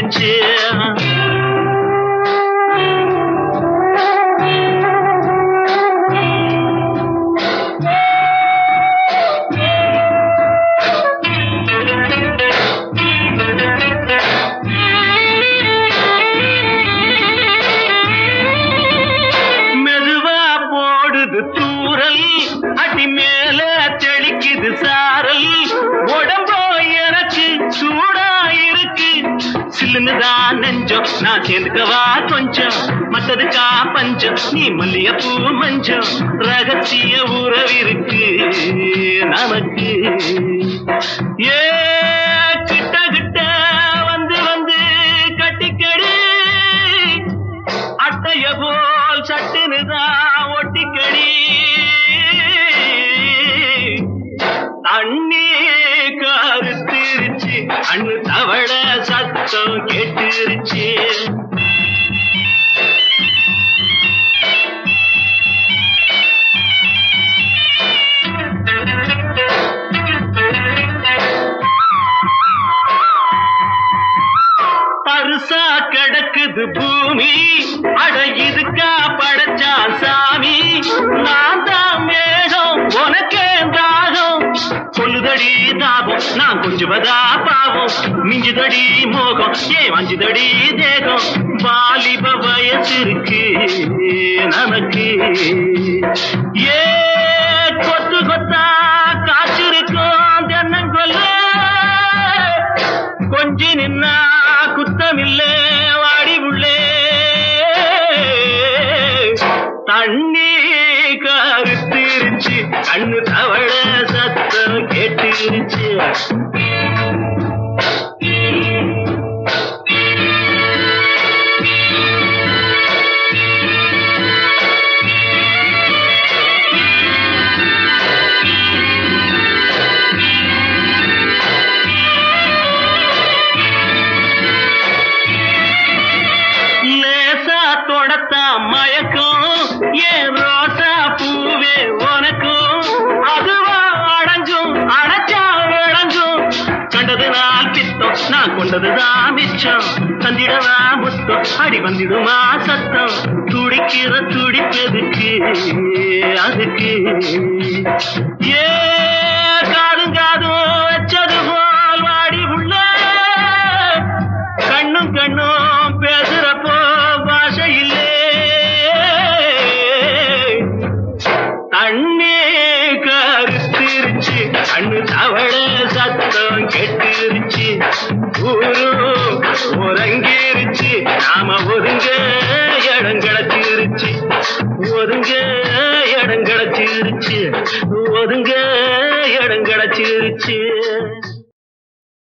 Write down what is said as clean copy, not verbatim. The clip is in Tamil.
கெடுத்துருச்சு. தூரல் அடி மேல தெளிக்குது சாரல், உடம்போ எனக்கு சூடா இருக்கு. சில்லுன்னுதான் நெஞ்சம், நான் சேர்ந்துக்கவா கொஞ்சம், மத்ததுக்கா பஞ்சம், நீ மல்லியப்பூ மஞ்சம். ரகசிய உறவிருக்கு நமக்கு. ஏ கிட்ட கிட்ட வந்து வந்து கட்டிக்கடி, அட்டைய போல் சட்டுனுதான் ஒட்டிக்கடி. தண்ணி கருத்திருச்சு, அண்ணு தவள சத்தம் கேட்டுருச்சு. பருசா கிடக்குது பூமி, அட இதுக்கா படைச்சா சாமி. நான் தான் மேகம், உனக்கே தாகம், சொல்லுதடி தாபம், நான் கொஞ்சுவதா பாவம். மிஞ்சுதடி மோகம், ஏன் வஞ்சுதடி தேகம். வாலிப வயசு இருக்கு நமக்கு. ஏ கொத்து கொத்தா காய்ச்சிருக்கும் தென்னங்கொல்ல, கொஞ்சி நின்னா குத்தமில்லே வாடி உள்ளே. தண்ணி கருத்திருச்சு, கண்ணு தவள சத்தம் கேட்டுருச்சு. தொடத்தா மயக்கும், ஏன் ரோசா பூவே உனக்கும். அதுவா அடைஞ்சும் அடைச்சா விளங்கும். கண்டது நாள் பித்தம், நான் கொண்டதுதான் மிச்சம். தந்திடவா முத்தம், அடி வந்திடுமா சத்தம். துடிக்கிற துடிப்பெதுக்கு அதுக்கு. ஏ காதும் காதும் வச்சது போல் வாடி உள்ள, கண்ணும் கண்ணும் பேசுறப்போ இல்லே. தண்ணி கருத்திருச்சு, கண்ணு தவள சத்தம் கெட்டுருச்சு. ஊரு உறங்கிருச்சு, நாம ஒதுங்க இடம் கிடச்சிருச்சு. ஒதுங்க இடம் கிடச்சிருச்சு, ஒதுங்க இடம் கிடச்சிருச்சு.